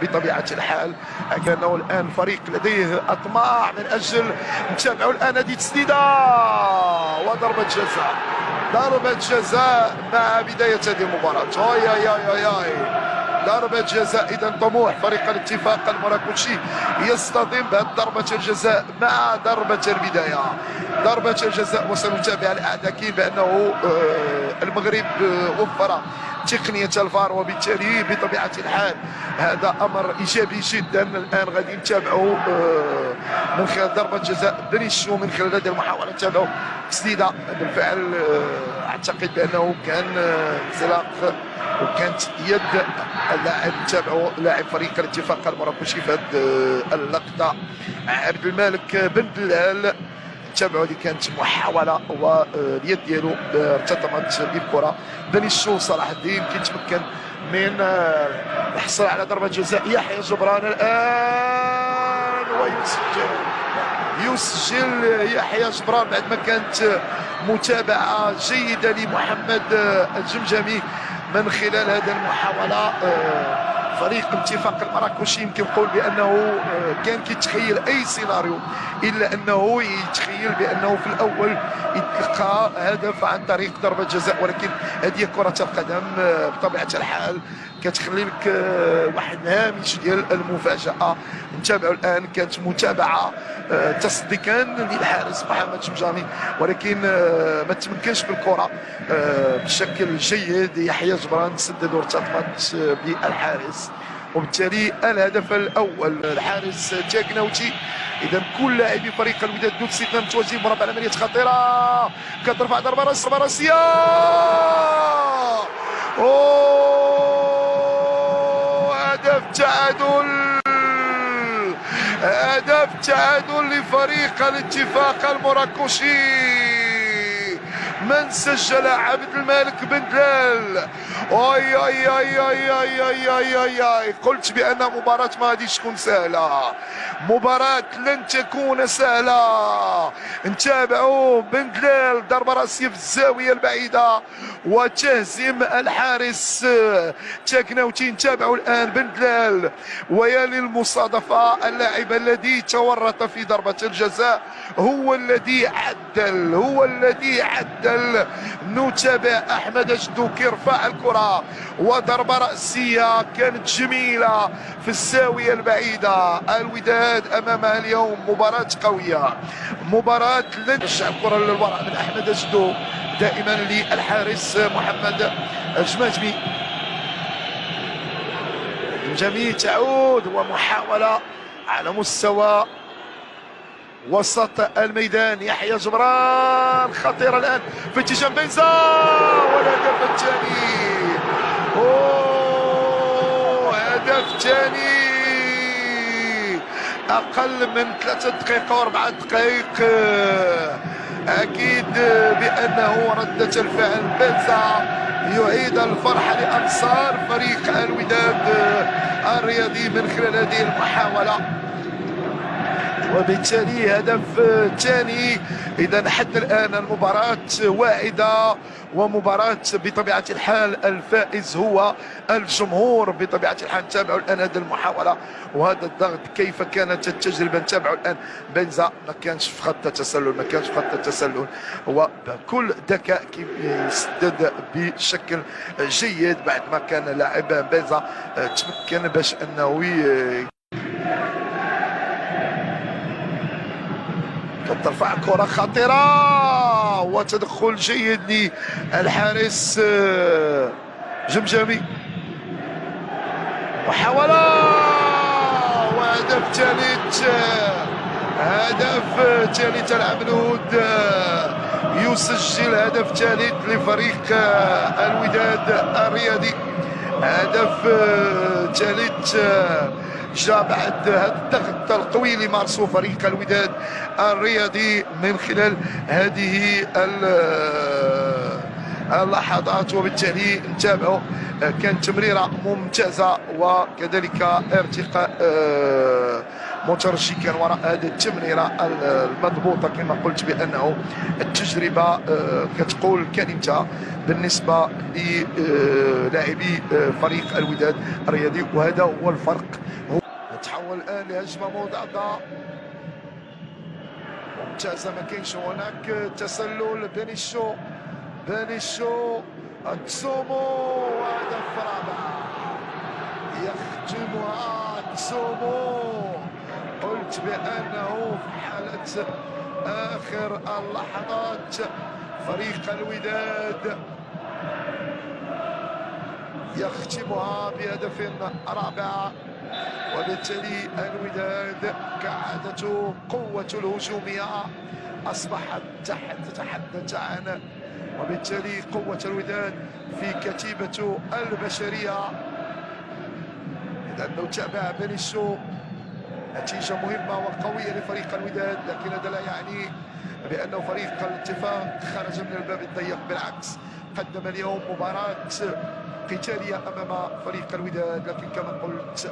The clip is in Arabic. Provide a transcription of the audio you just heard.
بطبيعة الحال كأنه الآن فريق لديه أطماع من أجل نتابعوا الآن هذه تسديدة وضربة جزاء، ضربة جزاء مع بداية هذه المباراة. أي أي أي أي ضربة جزاء. إذا طموح فريق الاتفاق المراكشي يصطدم بضربة الجزاء مع ضربة البداية، ضربة الجزاء. وسنتابع الأعداء بأنه المغرب وفر تقنية الفار، وبالتالي بطبيعة الحال هذا أمر إيجابي جدا. الآن غادي نتابعوا من خلال ضربة جزاء بنيشو من خلال هذه المحاولة. نتابعوا تسديدة بالفعل، أعتقد بأنه كان انزلاق وكانت يد اللاعب. نتابعوا لاعب فريق الاتفاق المراكشي في هذه اللقطة عبد الملك بن دلال. تابعوا اللي كانت محاوله واليد ديالو ارتطمت بالكره. بنيشو صلاح الدين كيتمكن من الحصول على ضربه جزاء. يحيى جبران الان يسجل يحيى جبران بعد ما كانت متابعه جيده لمحمد الجمجمي من خلال هذه المحاوله. فريق الاتفاق المراكشي يمكن نقول بانه كان كيتخيل اي سيناريو الا انه يتخيل بانه في الاول يتلقى هدف عن طريق ضربه جزاء، ولكن هذه كره القدم بطبيعه الحال كتخلي لك واحد الهامش ديال المفاجاه. نتابعوا الان كانت متابعه تصدي كان للحارس محمد جمجامي، ولكن ما تمكنش بالكره بشكل جيد. يحيى جبران سدد وارتطمت بالحارس، وبالتالي الهدف الاول الحارس تاكناوتي. اذا كل لاعبي فريق الوداد دون استثناء متواجدين مربع العمليات خطيره. كترفع ضربه راسيه. هدف تعادل، هدف تعادل لفريق الاتفاق المراكشي. من سجل عبد الملك بن دلال. اي اي اي اي اي اي اي اي اي قلت بان مباراة ما غاديش تكون سهلة، مباراة لن تكون سهلة. نتابعوا بن دلال ضربة راسية في الزاوية البعيدة وتهزم الحارس تاكناوتي. نتابعوا الان بن دلال، ويا للمصادفة اللاعب الذي تورط في ضربة الجزاء هو الذي عدل، هو الذي عدل. نتابع احمد اجدو كيرفع الكره وضربه راسيه كانت جميله في الزاويه البعيده. الوداد امامها اليوم مباراه قويه، مباراه لن ترجع الكره للوراء من احمد اجدو دائما للحارس محمد الجماجمي. الجميع تعود ومحاوله على مستوى وسط الميدان. يحيى جبران خطيرة الآن في اتجاه بنزا والهدف الثاني. هدف ثاني أقل من 3 دقائق و4 دقائق. أكيد بأنه ردة الفعل بنزا يعيد الفرحة لأنصار فريق الوداد الرياضي من خلال هذه المحاولة، وبالتالي هدف ثاني. اذا حتى الان المباراه واعده، ومباراه بطبيعه الحال الفائز هو الجمهور بطبيعه الحال. نتابعوا الان هذه المحاوله وهذا الضغط كيف كانت التجربه. نتابعوا الان بنزا ما كانش في خط التسلل، ما كانش في خط التسلل، هو بكل ذكاء يسدد بشكل جيد بعد ما كان لاعب بنزا تمكن باش انه ترفع كرة خطيرة وتدخل جيد للحارس جمجمي. محاولة وهدف ثالث، هدف ثالث. العملود يسجل هدف ثالث لفريق الوداد الرياضي، هدف ثالث جاء بعد هذا الضغط القوي اللي مارسه فريق الوداد الرياضي من خلال هذه اللحظات. وبالتالي نتابعوا كانت تمريره ممتازه وكذلك ارتقاء مترجي كان وراء هذه التمريره المضبوطه. كما قلت بانه التجربه كتقول كلمتها بالنسبه للاعبي فريق الوداد الرياضي، وهذا هو الفرق تحول الان لهجمه مضاده ممتازه، ما كاينش هناك تسلل. بينيشو تسومو، هدف رابع يختمها تسومو. قلت بانه في حاله اخر اللحظات فريق الوداد يختمها بهدف رابع، وبالتالي الوداد كعادته قوة الهجومية أصبحت تتحدث عنه، وبالتالي قوة الوداد في كتيبة البشرية. إذا نتابع بينيشو، نتيجة مهمة وقوية لفريق الوداد، لكن هذا لا يعني بأنه فريق الاتفاق خرج من الباب الضيق، بالعكس قدم اليوم مباراة قتالية أمام فريق الوداد. لكن كما قلت